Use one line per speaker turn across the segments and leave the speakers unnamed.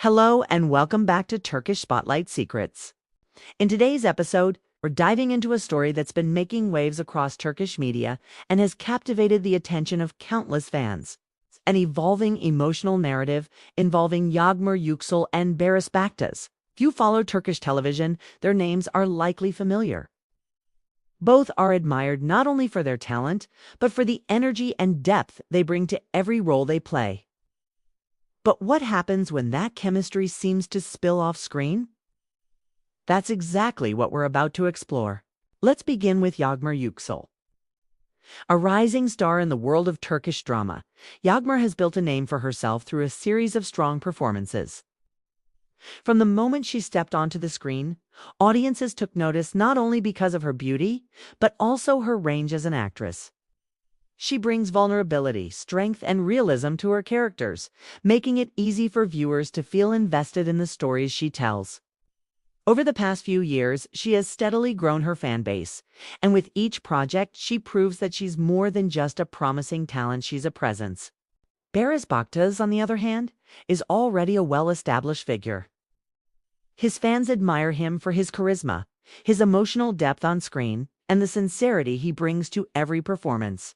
Hello and welcome back to Turkish Spotlight Secrets. In today's episode, we're diving into a story that's been making waves across Turkish media and has captivated the attention of countless fans. An evolving emotional narrative involving Yağmur Yüksel and Barış Baktas. If you follow Turkish television, their names are likely familiar. Both are admired not only for their talent, but for the energy and depth they bring to every role they play. But what happens when that chemistry seems to spill off screen? That's exactly what we're about to explore. Let's begin with Yağmur Yüksel. A rising star in the world of Turkish drama, Yağmur has built a name for herself through a series of strong performances. From the moment she stepped onto the screen, audiences took notice not only because of her beauty, but also her range as an actress. She brings vulnerability, strength, and realism to her characters, making it easy for viewers to feel invested in the stories she tells. Over the past few years, she has steadily grown her fan base, and with each project, she proves that she's more than just a promising talent, she's a presence. Barış Baktas, on the other hand, is already a well-established figure. His fans admire him for his charisma, his emotional depth on screen, and the sincerity he brings to every performance.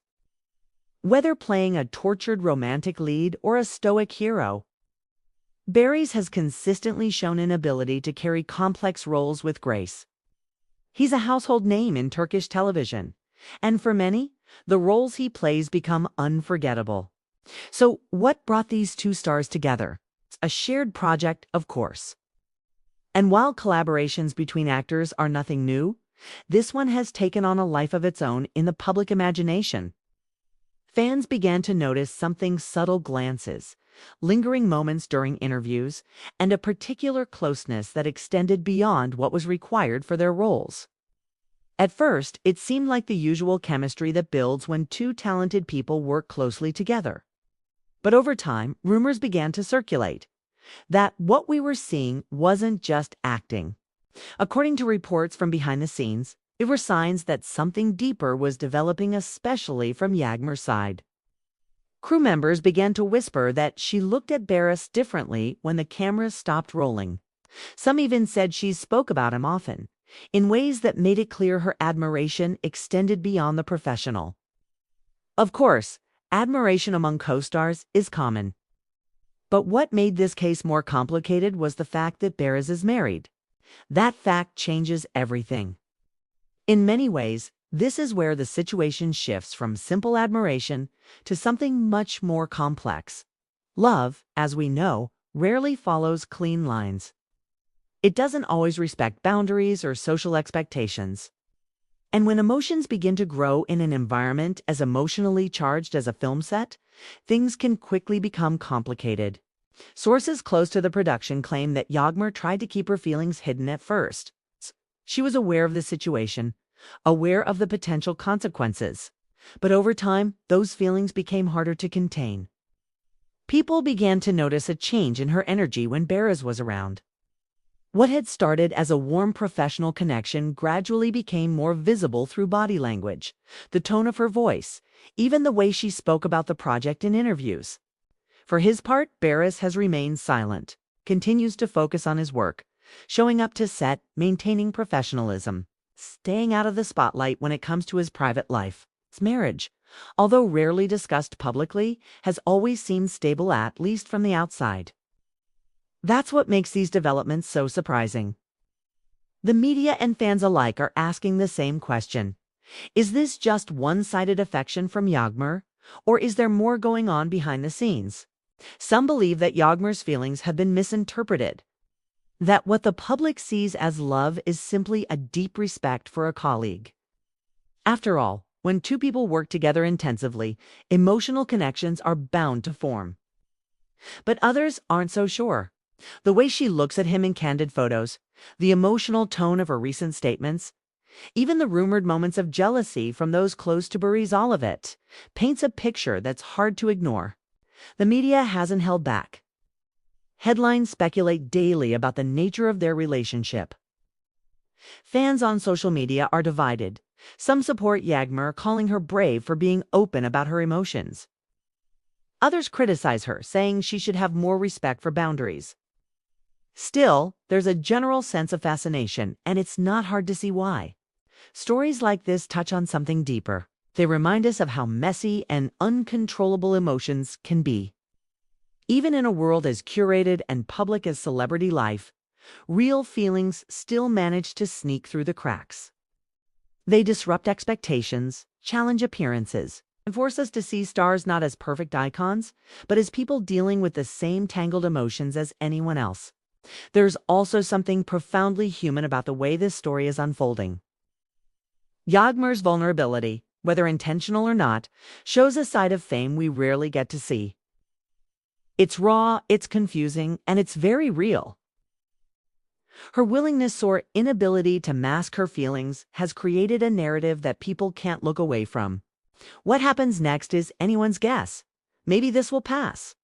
Whether playing a tortured romantic lead or a stoic hero, Barış has consistently shown an ability to carry complex roles with grace. He's a household name in Turkish television, and for many, the roles he plays become unforgettable. So, what brought these two stars together? A shared project, of course. And while collaborations between actors are nothing new, this one has taken on a life of its own in the public imagination. Fans began to notice something: subtle glances, lingering moments during interviews, and a particular closeness that extended beyond what was required for their roles. At first, it seemed like the usual chemistry that builds when two talented people work closely together. But over time, rumors began to circulate that what we were seeing wasn't just acting. According to reports from behind the scenes, there were signs that something deeper was developing, especially from Yağmur's side. Crew members began to whisper that she looked at Barış differently when the cameras stopped rolling. Some even said she spoke about him often, in ways that made it clear her admiration extended beyond the professional. Of course, admiration among co-stars is common. But what made this case more complicated was the fact that Barış is married. That fact changes everything. In many ways, this is where the situation shifts from simple admiration to something much more complex. Love, as we know, rarely follows clean lines. It doesn't always respect boundaries or social expectations. And when emotions begin to grow in an environment as emotionally charged as a film set, things can quickly become complicated. Sources close to the production claim that Yağmur tried to keep her feelings hidden at first. She was aware of the situation, aware of the potential consequences. But over time, those feelings became harder to contain. People began to notice a change in her energy when Barış was around. What had started as a warm professional connection gradually became more visible through body language, the tone of her voice, even the way she spoke about the project in interviews. For his part, Barış has remained silent, continues to focus on his work, showing up to set, maintaining professionalism, staying out of the spotlight when it comes to his private life. His marriage, although rarely discussed publicly, has always seemed stable, at least from the outside. That's what makes these developments so surprising. The media and fans alike are asking the same question. Is this just one-sided affection from Yağmur, or is there more going on behind the scenes? Some believe that Yağmur's feelings have been misinterpreted, that what the public sees as love is simply a deep respect for a colleague. After all, when two people work together intensively, emotional connections are bound to form. But others aren't so sure. The way she looks at him in candid photos, the emotional tone of her recent statements, even the rumored moments of jealousy from those close to Barış, all of it paints a picture that's hard to ignore. The media hasn't held back. Headlines speculate daily about the nature of their relationship. Fans on social media are divided. Some support Yağmur, calling her brave for being open about her emotions. Others criticize her, saying she should have more respect for boundaries. Still, there's a general sense of fascination, and it's not hard to see why. Stories like this touch on something deeper. They remind us of how messy and uncontrollable emotions can be. Even in a world as curated and public as celebrity life, real feelings still manage to sneak through the cracks. They disrupt expectations, challenge appearances, and force us to see stars not as perfect icons, but as people dealing with the same tangled emotions as anyone else. There's also something profoundly human about the way this story is unfolding. Yağmur's vulnerability, whether intentional or not, shows a side of fame we rarely get to see. It's raw, it's confusing, and it's very real. Her willingness or inability to mask her feelings has created a narrative that people can't look away from. What happens next is anyone's guess. Maybe this will pass.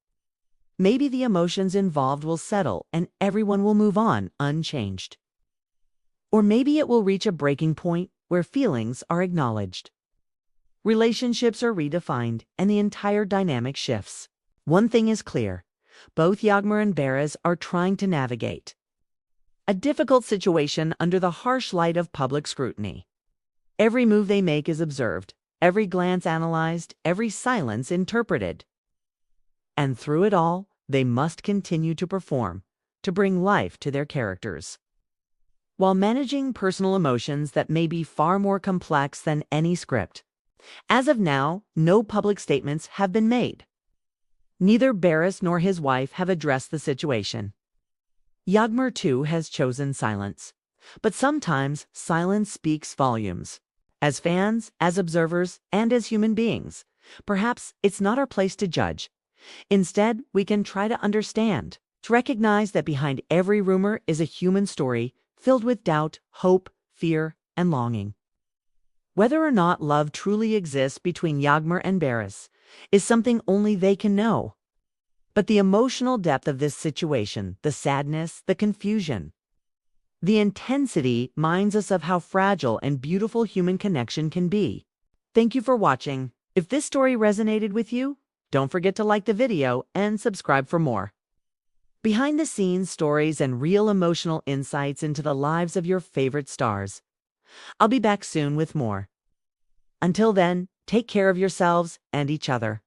Maybe the emotions involved will settle and everyone will move on unchanged. Or maybe it will reach a breaking point where feelings are acknowledged. Relationships are redefined and the entire dynamic shifts. One thing is clear. Both Yağmur and Barış are trying to navigate a difficult situation under the harsh light of public scrutiny. Every move they make is observed, every glance analyzed, every silence interpreted. And through it all, they must continue to perform, to bring life to their characters, while managing personal emotions that may be far more complex than any script. As of now, no public statements have been made. Neither Barış nor his wife have addressed the situation. Yağmur, too, has chosen silence. But sometimes silence speaks volumes. As fans, as observers, and as human beings, perhaps it's not our place to judge. Instead, we can try to understand, to recognize that behind every rumor is a human story filled with doubt, hope, fear, and longing. Whether or not love truly exists between Yağmur and Barış is something only they can know. But the emotional depth of this situation, the sadness, the confusion, the intensity reminds us of how fragile and beautiful human connection can be. Thank you for watching. If this story resonated with you, don't forget to like the video and subscribe for more. Behind-the-scenes stories and real emotional insights into the lives of your favorite stars. I'll be back soon with more. Until then, take care of yourselves and each other.